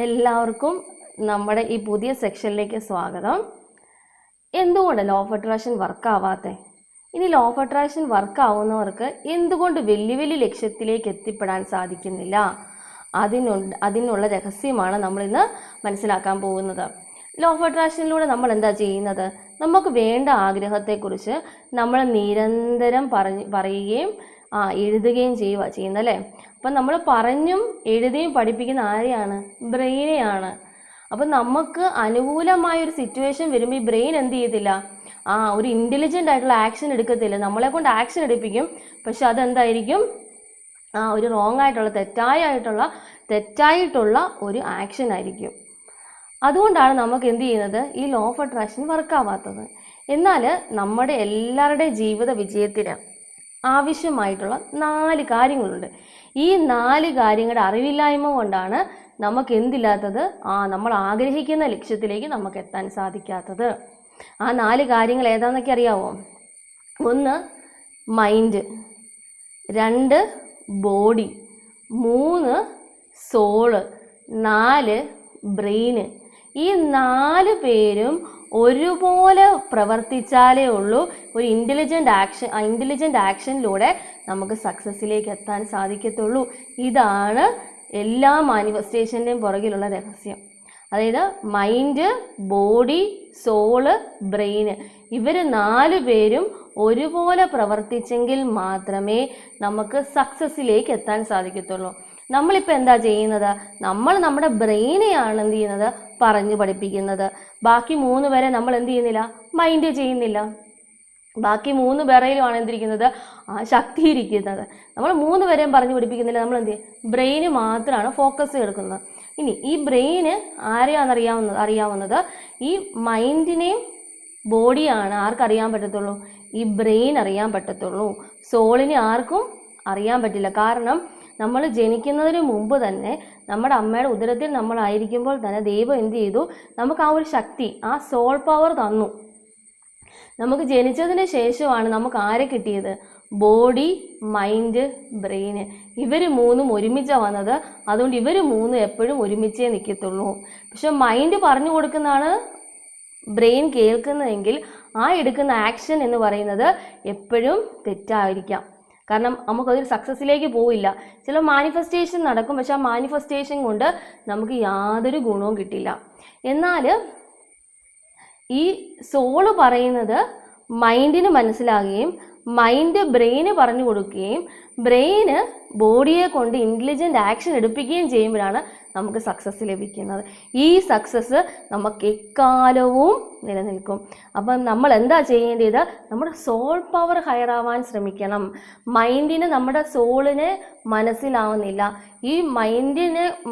എല്ലാവർക്കും നമ്മുടെ ഈ പുതിയ സെക്ഷനിലേക്ക് സ്വാഗതം. എന്തുകൊണ്ട് ലോ ഓഫ് അട്രാക്ഷൻ വർക്ക് ആവാത്തെ? ഇനി ലോ ഓഫ് അട്രാക്ഷൻ വർക്ക് ആവുന്നവർക്ക് എന്തുകൊണ്ട് വലിയ വലിയ ലക്ഷ്യത്തിലേക്ക് എത്തിപ്പെടാൻ സാധിക്കുന്നില്ല? അതിനുള്ള രഹസ്യമാണ് നമ്മൾ ഇന്ന് മനസ്സിലാക്കാൻ പോകുന്നത്. ലോ ഓഫ് അട്രാക്ഷനിലൂടെ നമ്മൾ എന്താ ചെയ്യുന്നത്? നമുക്ക് വേണ്ട ആഗ്രഹത്തെക്കുറിച്ച് നമ്മൾ നിരന്തരം പറയുകയും എഴുതുകയും ചെയ്യുന്നത് അല്ലേ? അപ്പം നമ്മൾ പറഞ്ഞും എഴുതിയും പഠിപ്പിക്കുന്ന ആരെയാണ്? ബ്രെയിനെയാണ്. അപ്പം നമുക്ക് അനുകൂലമായൊരു സിറ്റുവേഷൻ വരുമ്പോൾ ഈ ബ്രെയിൻ എന്ത് ചെയ്യത്തില്ല? ഒരു ഇൻ്റലിജൻ്റ് ആയിട്ടുള്ള ആക്ഷൻ എടുക്കത്തില്ല. നമ്മളെ കൊണ്ട് ആക്ഷൻ എടുപ്പിക്കും, പക്ഷെ അതെന്തായിരിക്കും? ഒരു റോങ് ആയിട്ടുള്ള തെറ്റായിട്ടുള്ള ഒരു ആക്ഷൻ ആയിരിക്കും. അതുകൊണ്ടാണ് നമുക്ക് എന്ത് ചെയ്യുന്നത്? ഈ ലോ ഓഫ് അട്രാക്ഷൻ വർക്കാവാത്തത്. എന്നാൽ നമ്മുടെ എല്ലാവരുടെയും ജീവിത വിജയത്തിന് ആവശ്യമായിട്ടുള്ള 4 കാര്യങ്ങളുണ്ട്. ഈ 4 കാര്യങ്ങളുടെ അറിവില്ലായ്മ കൊണ്ടാണ് നമുക്ക് എന്തില്ലാത്തത്? നമ്മൾ ആഗ്രഹിക്കുന്ന ലക്ഷ്യത്തിലേക്ക് നമുക്ക് എത്താൻ സാധിക്കാത്തത്. ആ 4 കാര്യങ്ങൾ ഏതാണെന്നൊക്കെ അറിയാവോ? 1 മൈൻഡ്, 2 ബോഡി, 3 സോള്, 4 ബ്രെയിന്. ഈ 4 പേരും ഒരുപോലെ പ്രവർത്തിച്ചാലേ ഉള്ളൂ ഒരു ഇൻ്റലിജൻ്റ് ആക്ഷനിലൂടെ നമുക്ക് സക്സസ്സിലേക്ക് എത്താൻ സാധിക്കത്തുള്ളൂ. ഇതാണ് എല്ലാ മാനിഫെസ്റ്റേഷൻ്റെയും പുറകിലുള്ള രഹസ്യം. അതായത് മൈൻഡ്, ബോഡി, സോള്, ബ്രെയിന്, ഇവർ 4 പേരും ഒരുപോലെ പ്രവർത്തിച്ചെങ്കിൽ മാത്രമേ നമുക്ക് സക്സസ്സിലേക്ക് എത്താൻ സാധിക്കത്തുള്ളൂ. നമ്മളിപ്പോൾ എന്താ ചെയ്യുന്നത്? നമ്മൾ നമ്മുടെ ബ്രെയിനെയാണ് എന്ത് ചെയ്യുന്നത്? പറഞ്ഞു പഠിപ്പിക്കുന്നത്. ബാക്കി 3 പേരെ നമ്മൾ എന്ത് ചെയ്യുന്നില്ല? മൈൻഡ് ചെയ്യുന്നില്ല. ബാക്കി 3 പേരയിലുമാണ് എന്തിരിക്കുന്നത്? ശക്തി ഇരിക്കുന്നത്. നമ്മൾ 3 പേരെയും പറഞ്ഞു പഠിപ്പിക്കുന്നില്ല. നമ്മൾ എന്ത് ചെയ്യും? ബ്രെയിന് മാത്രമാണ് ഫോക്കസ് എടുക്കുന്നത്. ഇനി ഈ ബ്രെയിന് അറിയാവുന്നത് ഈ മൈൻഡിനെയും ബോഡിയാണ് ആർക്കറിയാൻ പറ്റത്തുള്ളൂ? ഈ ബ്രെയിൻ അറിയാൻ പറ്റത്തുള്ളൂ. സോളിനെ ആർക്കും അറിയാൻ പറ്റില്ല. കാരണം നമ്മൾ ജനിക്കുന്നതിന് മുമ്പ് തന്നെ നമ്മുടെ അമ്മയുടെ ഉദരത്തിൽ നമ്മളായിരിക്കുമ്പോൾ തന്നെ ദൈവം എന്ത് ചെയ്തു? നമുക്ക് ആ ഒരു ശക്തി, ആ സോൾ പവർ തന്നു. നമുക്ക് ജനിച്ചതിന് ശേഷമാണ് നമുക്ക് ആരെ കിട്ടിയത്? Body, mind, brain. ഇവർ 3 ഒരുമിച്ചാണ് വന്നത്. അതുകൊണ്ട് ഇവർ 3 എപ്പോഴും ഒരുമിച്ചേ നിൽക്കത്തുള്ളൂ. പക്ഷെ മൈൻഡ് പറഞ്ഞു കൊടുക്കുന്നതാണ് ബ്രെയിൻ കേൾക്കുന്നതെങ്കിൽ ആ എടുക്കുന്ന ആക്ഷൻ എന്ന് പറയുന്നത് എപ്പോഴും തെറ്റായിരിക്കാം. കാരണം നമുക്കതൊരു സക്സസ്സിലേക്ക് പോവില്ല. ചില മാനിഫെസ്റ്റേഷൻ നടക്കും, പക്ഷെ ആ മാനിഫെസ്റ്റേഷൻ കൊണ്ട് നമുക്ക് യാതൊരു ഗുണവും കിട്ടില്ല. എന്നാൽ ഈ സോള് പറയുന്നത് മൈൻഡിന് മനസ്സിലാകുകയും മൈൻഡ് ബ്രെയിന് പറഞ്ഞു കൊടുക്കുകയും ബ്രെയിന് ബോഡിയെ കൊണ്ട് ഇൻ്റലിജൻ്റ് ആക്ഷൻ എടുപ്പിക്കുകയും ചെയ്യുമ്പോഴാണ് നമുക്ക് സക്സസ് ലഭിക്കുന്നത്. ഈ സക്സസ് നമുക്ക് എക്കാലവും നിലനിൽക്കും. അപ്പം നമ്മൾ എന്താ ചെയ്യേണ്ടത്? നമ്മുടെ സോൾ പവർ ഹയർ ആവാൻ ശ്രമിക്കണം. മൈൻഡിന് നമ്മുടെ സോളിനെ മനസ്സിലാവുന്നില്ല. ഈ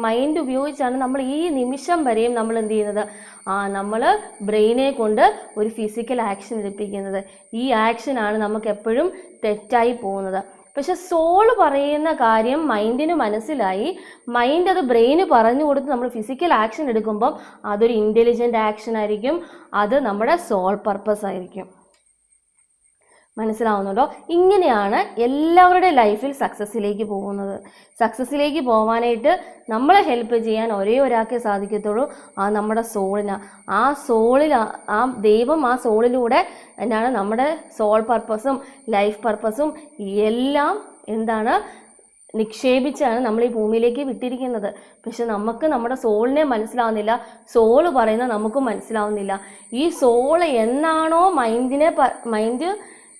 മൈൻഡ് ഉപയോഗിച്ചാണ് നമ്മൾ ഈ നിമിഷം വരെയും നമ്മൾ എന്ത് ചെയ്യുന്നത്? നമ്മൾ ബ്രെയിനെ കൊണ്ട് ഒരു ഫിസിക്കൽ ആക്ഷൻ എടുപ്പിക്കുന്നത്. ഈ ആക്ഷനാണ് നമുക്ക് എപ്പോഴും തെറ്റായി പോകുന്നത്. പക്ഷെ സോള് പറയുന്ന കാര്യം മൈൻഡിന് മനസ്സിലായി. മൈൻഡ് അത് ബ്രെയിന് പറഞ്ഞു കൊടുത്ത് നമ്മൾ ഫിസിക്കൽ ആക്ഷൻ എടുക്കുമ്പം അതൊരു ഇൻ്റലിജൻ്റ് ആക്ഷൻ ആയിരിക്കും. അത് നമ്മുടെ സോൾ പർപ്പസ് ആയിരിക്കും. മനസ്സിലാവുന്നുണ്ടോ? ഇങ്ങനെയാണ് എല്ലാവരുടെ ലൈഫിൽ സക്സസ്സിലേക്ക് പോകുന്നത്. സക്സസ്സിലേക്ക് പോകാനായിട്ട് നമ്മളെ ഹെൽപ്പ് ചെയ്യാൻ ഒരേ ഒരാൾക്കേ സാധിക്കത്തുള്ളൂ, നമ്മുടെ സോളിന്. ദൈവം ആ സോളിലൂടെ എന്നാണ് നമ്മുടെ സോൾ പർപ്പസും ലൈഫ് പർപ്പസും എല്ലാം നിക്ഷേപിച്ചാണ് നമ്മൾ ഈ ഭൂമിയിലേക്ക് വിട്ടിരിക്കുന്നത്. പക്ഷെ നമുക്ക് നമ്മുടെ സോളിനെ മനസ്സിലാവുന്നില്ല. സോള് പറയുന്നത് നമുക്കും മനസ്സിലാവുന്നില്ല. ഈ സോള്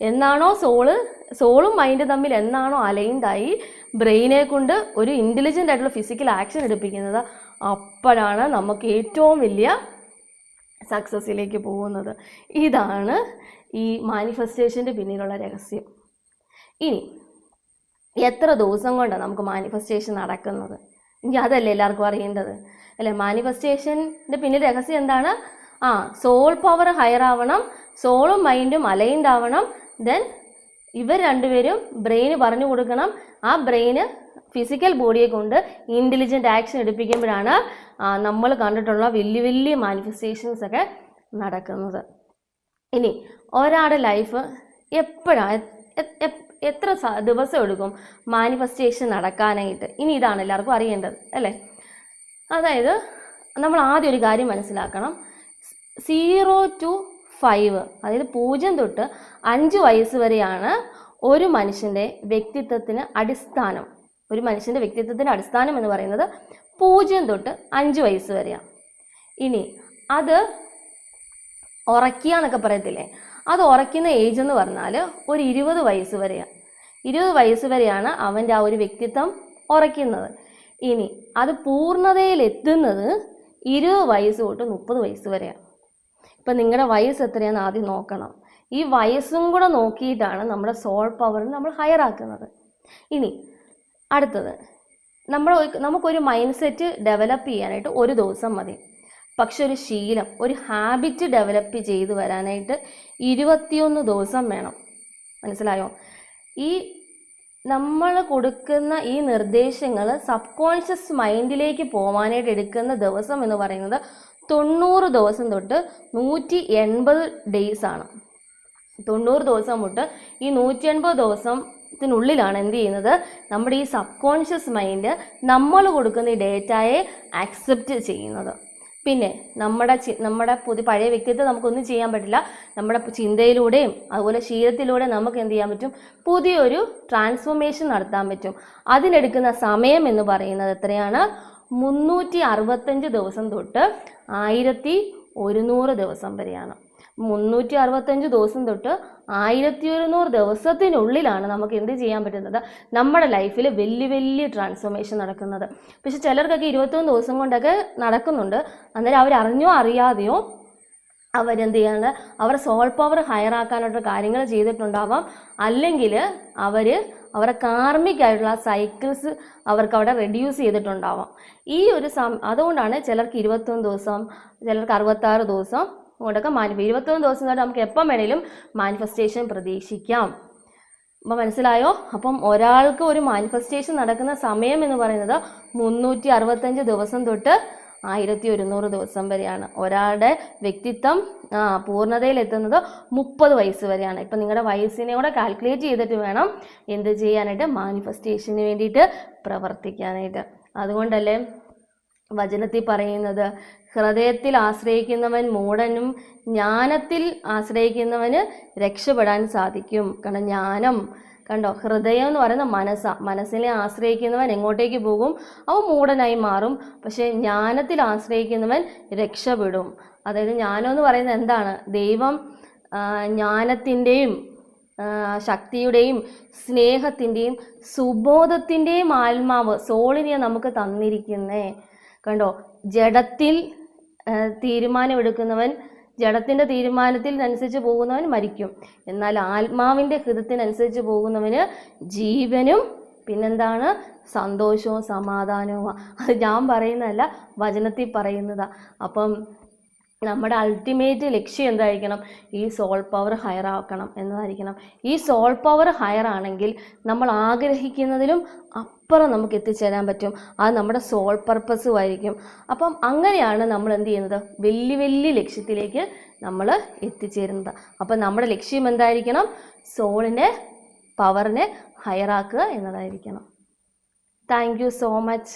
എന്നാണോ സോളും മൈൻഡ് തമ്മിൽ എന്നാണോ അലൈൻഡായി ബ്രെയിനെ കൊണ്ട് ഒരു ഇൻ്റലിജൻ്റ് ആയിട്ടുള്ള ഫിസിക്കൽ ആക്ഷൻ എടുപ്പിക്കുന്നത്, അപ്പോഴാണ് നമുക്ക് ഏറ്റവും വലിയ സക്സസ്സിലേക്ക് പോകുന്നത്. ഇതാണ് ഈ മാനിഫെസ്റ്റേഷൻ്റെ പിന്നിലുള്ള രഹസ്യം. ഇനി എത്ര ദിവസം കൊണ്ടാണ് നമുക്ക് മാനിഫെസ്റ്റേഷൻ നടക്കുന്നത്? ഇനി അതല്ലേ എല്ലാവർക്കും അറിയേണ്ടത് അല്ലേ? മാനിഫെസ്റ്റേഷൻ്റെ പിന്നിൽ രഹസ്യം എന്താണ്? സോൾ പവർ ഹയർ ആവണം, സോളും മൈൻഡും അലൈൻഡ് ആവണം. ദെൻ ഇവർ 2 പേരും ബ്രെയിന് പറഞ്ഞു കൊടുക്കണം. ആ ബ്രെയിന് ഫിസിക്കൽ ബോഡിയെ കൊണ്ട് ഇൻ്റലിജൻ്റ് ആക്ഷൻ എടുപ്പിക്കുമ്പോഴാണ് നമ്മൾ കണ്ടിട്ടുള്ള വലിയ വലിയ മാനിഫെസ്റ്റേഷൻസ് ഒക്കെ നടക്കുന്നത്. ഇനി ഒരാളുടെ ലൈഫ് എത്ര ദിവസം എടുക്കും മാനിഫെസ്റ്റേഷൻ നടക്കാനായിട്ട്? ഇനി ഇതാണ് എല്ലാവർക്കും അറിയേണ്ടത് അല്ലേ? അതായത് നമ്മൾ ആദ്യം ഒരു കാര്യം മനസ്സിലാക്കണം, 0 to 5, അതായത് 0 തൊട്ട് 5 വയസ്സ് വരെയാണ് ഒരു മനുഷ്യൻ്റെ വ്യക്തിത്വത്തിന് അടിസ്ഥാനം. ഒരു മനുഷ്യൻ്റെ വ്യക്തിത്വത്തിന് അടിസ്ഥാനം എന്ന് പറയുന്നത് 0 തൊട്ട് 5 വയസ്സ് വരെയാണ്. ഇനി അത് ഉറക്കുക എന്നൊക്കെ പറയത്തില്ലേ, അത് ഉറക്കുന്ന ഏജ് എന്ന് പറഞ്ഞാൽ ഒരു 20 വയസ്സ് വരെയാണ്. 20 വയസ്സ് വരെയാണ് അവൻ്റെ ആ ഒരു വ്യക്തിത്വം ഉറയ്ക്കുന്നത്. ഇനി അത് പൂർണ്ണതയിലെത്തുന്നത് 20 വയസ്സ് തൊട്ട് 30 വയസ്സ് വരെയാണ്. ഇപ്പം നിങ്ങളുടെ വയസ്സ് എത്രയാണെന്ന് ആദ്യം നോക്കണം. ഈ വയസ്സും കൂടെ നോക്കിയിട്ടാണ് നമ്മുടെ സോൾ പവറിന് നമ്മൾ ഹയർ ആക്കുന്നത്. ഇനി അടുത്തത്, നമുക്കൊരു മൈൻഡ് സെറ്റ് ഡെവലപ്പ് ചെയ്യാനായിട്ട് ഒരു ദിവസം മതി. പക്ഷെ ഒരു ശീലം, ഒരു ഹാബിറ്റ് ഡെവലപ്പ് ചെയ്ത് വരാനായിട്ട് 21 ദിവസം വേണം. മനസ്സിലായോ? ഈ നമ്മൾ കൊടുക്കുന്ന ഈ നിർദ്ദേശങ്ങൾ സബ് കോൺഷ്യസ് മൈൻഡിലേക്ക് പോകാനായിട്ട് എടുക്കുന്ന ദിവസം എന്ന് പറയുന്നത് 90 ദിവസം തൊട്ട് 180 ഡേയ്സ് ആണ്. 90 ദിവസം തൊട്ട് ഈ 180 ദിവസത്തിനുള്ളിലാണ് എന്ത് ചെയ്യുന്നത്, നമ്മുടെ ഈ സബ് കോൺഷ്യസ് മൈൻഡ് നമ്മൾ കൊടുക്കുന്ന ഈ ഡേറ്റയെ ആക്സെപ്റ്റ് ചെയ്യുന്നത്. പിന്നെ നമ്മുടെ പഴയ വ്യക്തിത്വം നമുക്കൊന്നും ചെയ്യാൻ പറ്റില്ല. നമ്മുടെ ചിന്തയിലൂടെയും അതുപോലെ ശീലത്തിലൂടെയും നമുക്ക് എന്ത് ചെയ്യാൻ പറ്റും, പുതിയൊരു ട്രാൻസ്ഫോർമേഷൻ നടത്താൻ പറ്റും. അതിനെടുക്കുന്ന സമയം എന്ന് പറയുന്നത് എത്രയാണ്, 365 ദിവസം തൊട്ട് 1100 ദിവസം വരെയാണ്. 365 ദിവസം തൊട്ട് 1100 ദിവസത്തിനുള്ളിലാണ് നമുക്ക് എന്ത് ചെയ്യാൻ പറ്റുന്നത്, നമ്മുടെ ലൈഫിൽ വലിയ വലിയ ട്രാൻസ്ഫോർമേഷൻ നടക്കുന്നത്. പക്ഷെ ചിലർക്കൊക്കെ 21 ദിവസം കൊണ്ടൊക്കെ നടക്കുന്നുണ്ട്. അന്നേരം അവരറിഞ്ഞോ അറിയാതെയോ അവരെന്ത് ചെയ്യാണ്ട് അവരുടെ സോൾ പവർ ഹയർ ആക്കാനുള്ള കാര്യങ്ങൾ ചെയ്തിട്ടുണ്ടാവാം. അല്ലെങ്കിൽ അവരുടെ കാർമികമായിട്ടുള്ള സൈക്കിൾസ് അവർക്ക് അവിടെ റെഡ്യൂസ് ചെയ്തിട്ടുണ്ടാവാം. ഈ ഒരു അതുകൊണ്ടാണ് ചിലർക്ക് 21 ദിവസം, ചിലർക്ക് 66 ദിവസം കൊണ്ടൊക്കെ 21 ദിവസം തൊട്ട് നമുക്ക് എപ്പം വേണേലും മാനിഫെസ്റ്റേഷൻ പ്രതീക്ഷിക്കാം. അപ്പം മനസ്സിലായോ? അപ്പം ഒരാൾക്ക് ഒരു മാനിഫെസ്റ്റേഷൻ നടക്കുന്ന സമയം എന്ന് പറയുന്നത് 365 ദിവസം തൊട്ട് 1100 ദിവസം വരെയാണ്. ഒരാളുടെ വ്യക്തിത്വം പൂർണ്ണതയിലെത്തുന്നത് 30 വയസ്സ് വരെയാണ്. ഇപ്പം നിങ്ങളുടെ വയസ്സിനെ കൂടെ കാൽക്കുലേറ്റ് ചെയ്തിട്ട് വേണം എന്ത് ചെയ്യാനായിട്ട്, മാനിഫെസ്റ്റേഷന് വേണ്ടിയിട്ട് പ്രവർത്തിക്കാനായിട്ട്. അതുകൊണ്ടല്ലേ വചനത്തിൽ പറയുന്നത്, ഹൃദയത്തിൽ ആശ്രയിക്കുന്നവൻ മൂഢനും ജ്ഞാനത്തിൽ ആശ്രയിക്കുന്നവന് രക്ഷപ്പെടാൻ സാധിക്കും. കാരണം ജ്ഞാനം, കണ്ടോ, ഹൃദയം എന്ന് പറയുന്ന മനസ്സിനെ ആശ്രയിക്കുന്നവൻ എങ്ങോട്ടേക്ക് പോകും, അവൻ മൂഢനായി മാറും. പക്ഷെ ജ്ഞാനത്തിൽ ആശ്രയിക്കുന്നവൻ രക്ഷപ്പെടും. അതായത് ജ്ഞാനം എന്ന് പറയുന്നത് എന്താണ്, ദൈവം ജ്ഞാനത്തിൻ്റെയും ശക്തിയുടെയും സ്നേഹത്തിൻ്റെയും സുബോധത്തിൻ്റെയും ആത്മാവ് സോളിനെ നമുക്ക് തന്നിരിക്കുന്നേ. കണ്ടോ, ജഡത്തിൽ തീരുമാനമെടുക്കുന്നവൻ, ജഡത്തിൻ്റെ തീരുമാനത്തിനനുസരിച്ച് പോകുന്നവൻ മരിക്കും. എന്നാൽ ആത്മാവിൻ്റെ ഹൃദയത്തിനനുസരിച്ച് പോകുന്നവന് ജീവനും പിന്നെന്താണ്, സന്തോഷവും സമാധാനവും. അത് ഞാൻ പറയുന്നതല്ല, വചനത്തിൽ പറയുന്നതാ. അപ്പം നമ്മുടെ അൾട്ടിമേറ്റ് ലക്ഷ്യം എന്തായിരിക്കണം, ഈ സോൾ പവർ ഹയർ ആക്കണം എന്നതായിരിക്കണം. ഈ സോൾ പവർ ഹയർ ആണെങ്കിൽ നമ്മൾ ആഗ്രഹിക്കുന്നതിലും അപ്പുറം നമുക്ക് എത്തിച്ചേരാൻ പറ്റും. അത് നമ്മുടെ സോൾ പർപ്പസും ആയിരിക്കും. അപ്പം അങ്ങനെയാണ് നമ്മൾ എന്ത് ചെയ്യുന്നത്, വലിയ വലിയ ലക്ഷ്യത്തിലേക്ക് നമ്മൾ എത്തിച്ചേരുന്നത്. അപ്പം നമ്മുടെ ലക്ഷ്യം എന്തായിരിക്കണം, സോളിനെ പവറിനെ ഹയർ ആക്കുക എന്നതായിരിക്കണം. Thank you so much.